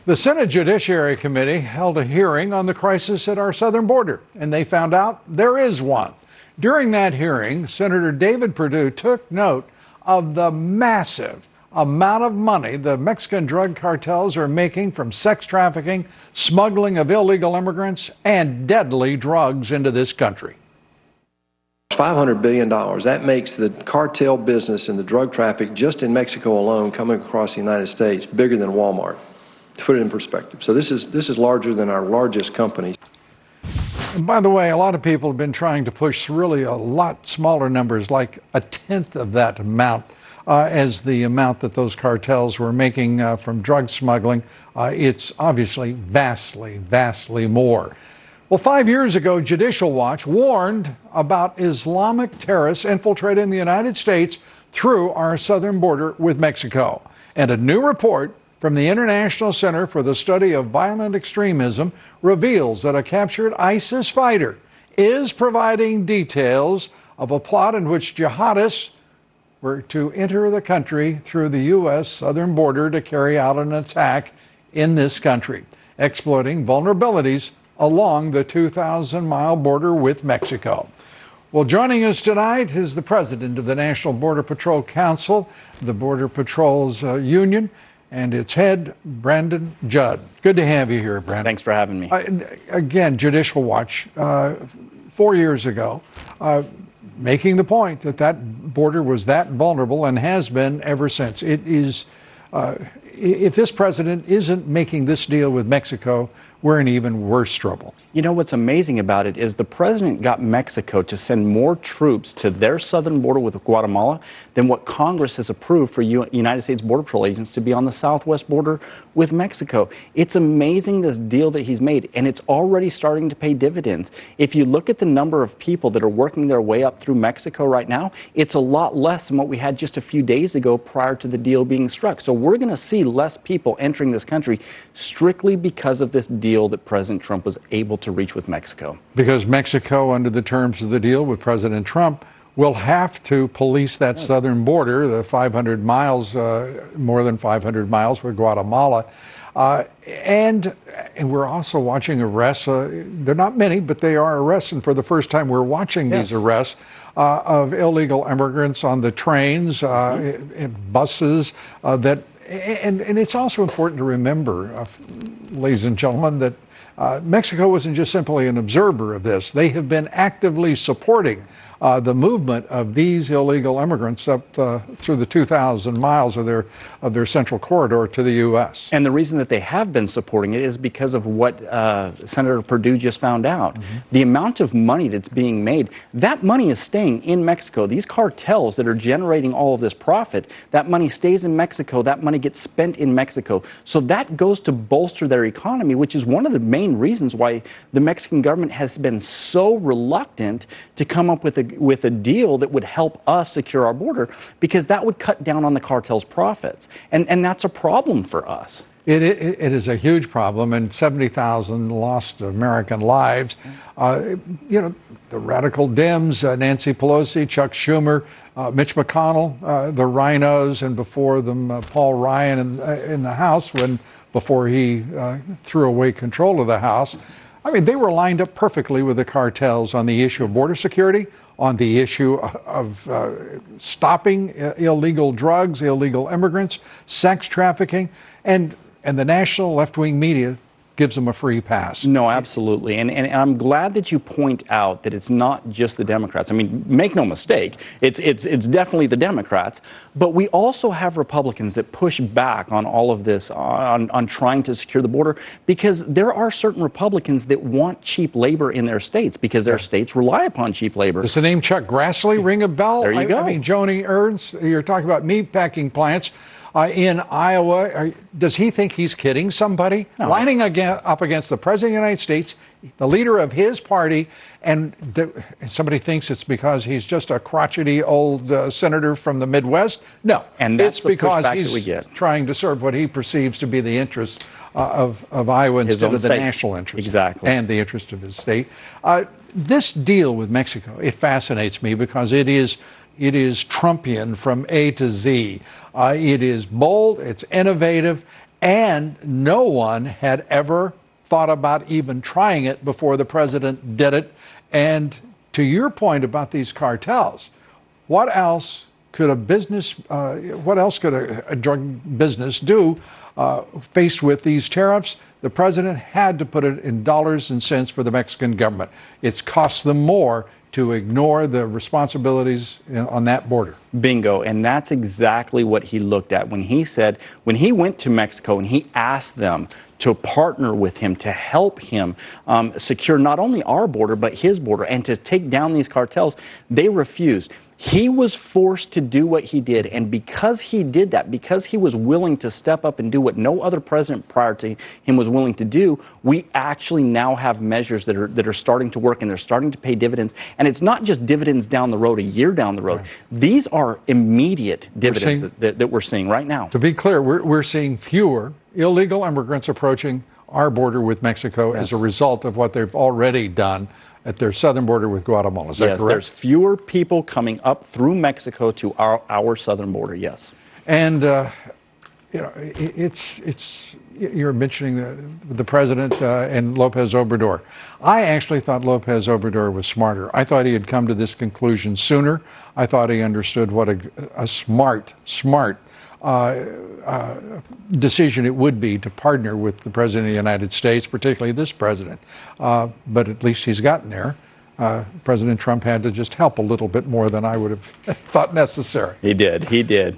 The Senate Judiciary Committee held a hearing on the crisis at our southern border, and they found out there is one. During that hearing, Senator David Perdue took note of the massive amount of money the Mexican drug cartels are making from sex trafficking, smuggling of illegal immigrants, and deadly drugs into this country. $500 billion. That makes the cartel business and the drug traffic just in Mexico alone coming across the United States bigger than Walmart, to put it in perspective. So this is larger than our largest companies. And by the way, a lot of people have been trying to push really a lot smaller numbers, like a tenth of that amount, as the amount that those cartels were making from drug smuggling. It's obviously vastly, vastly more. Well, 5 years ago, Judicial Watch warned about Islamic terrorists infiltrating the United States through our southern border with Mexico. And a new report from the International Center for the Study of Violent Extremism reveals that a captured ISIS fighter is providing details of a plot in which jihadists were to enter the country through the U.S. southern border to carry out an attack in this country, exploiting vulnerabilities along the 2,000-mile border with Mexico. Well, joining us tonight is the president of the National Border Patrol Council, the Border Patrol's union, and its head, Brandon Judd. Good to have you here, Brandon. Thanks for having me. Again, Judicial Watch, 4 years ago, making the point that that border was that vulnerable and has been ever since. It is, if this president isn't making this deal with Mexico, we're in even worse trouble. You know, what's amazing about it is the president got Mexico to send more troops to their southern border with Guatemala than what Congress has approved for United States Border Patrol agents to be on the southwest border with Mexico. It's amazing, this deal that he's made, and it's already starting to pay dividends. If you look at the number of people that are working their way up through Mexico right now, it's a lot less than what we had just a few days ago prior to the deal being struck. So we're going to see less people entering this country strictly because of this deal that President Trump was able to reach with Mexico. Because Mexico, under the terms of the deal with President Trump, will have to police that southern border, the 500 miles, more than 500 miles with Guatemala. And we're also watching arrests. They're not many, but they are arrests. And for the first time, we're watching these arrests of illegal immigrants on the trains, in buses, and it's also important to remember, ladies and gentlemen, that Mexico wasn't just simply an observer of this. They have been actively supporting the movement of these illegal immigrants up through the 2,000 miles of their central corridor to the U.S. And the reason that they have been supporting it is because of what Senator Perdue just found out. The amount of money that's being made, that money is staying in Mexico. These cartels that are generating all of this profit, that money stays in Mexico, that money gets spent in Mexico. So that goes to bolster their economy, which is one of the main reasons why the Mexican government has been so reluctant to come up with a deal that would help us secure our border, because that would cut down on the cartel's profits. And that's a problem for us. It is a huge problem, and 70,000 lost American lives. You know, the radical Dems, Nancy Pelosi, Chuck Schumer, Mitch McConnell, the rhinos, and before them Paul Ryan in the House before he threw away control of the House. I mean, they were lined up perfectly with the cartels on the issue of border security, on the issue of stopping illegal drugs, illegal immigrants, sex trafficking, and the national left-wing media gives them a free pass. No, absolutely. And I'm glad that you point out that it's not just the Democrats. I mean, make no mistake, it's definitely the Democrats. But we also have Republicans that push back on all of this, on trying to secure the border, because there are certain Republicans that want cheap labor in their states because their states rely upon cheap labor. Does the name Chuck Grassley ring a bell? There you go. I mean, Joni Ernst, you're talking about meatpacking plants in Iowa. Does he think he's kidding somebody? No. Lining up against the President of the United States, the leader of his party, and somebody thinks it's because he's just a crotchety old senator from the Midwest? No. And that's it's because he's trying to serve what he perceives to be the interest of Iowa instead of the national interest. Exactly. And the interest of his state. This deal with Mexico, it fascinates me because it is Trumpian from A to Z. It is bold, it's innovative, And no one had ever thought about even trying it before the president did it. And to your point about these cartels, what else could a business, what else could a drug business do faced with these tariffs? The president had to put it in dollars and cents for the Mexican government. It's cost them more to ignore the responsibilities on that border. Bingo. And that's exactly what he looked at when he said, when he went to Mexico and he asked them to partner with him, to help him secure not only our border, but his border, and to take down these cartels, they refused. He was forced to do what he did, and because he did that, because he was willing to step up and do what no other president prior to him was willing to do, we actually now have measures that are starting to work, and they're starting to pay dividends. And it's not just dividends down the road, a year down the road. Right. These are immediate dividends that we're seeing right now. To be clear, we're seeing fewer illegal immigrants approaching our border with Mexico as a result of what they've already done at their southern border with Guatemala. Is that correct? Yes, there's fewer people coming up through Mexico to our southern border, yes. And, you're mentioning the president and Lopez Obrador. I actually thought Lopez Obrador was smarter. I thought he had come to this conclusion sooner. I thought he understood what a smart decision it would be to partner with the President of the United States, particularly this president. But at least he's gotten there. President Trump had to just help a little bit more than I would have thought necessary. He did.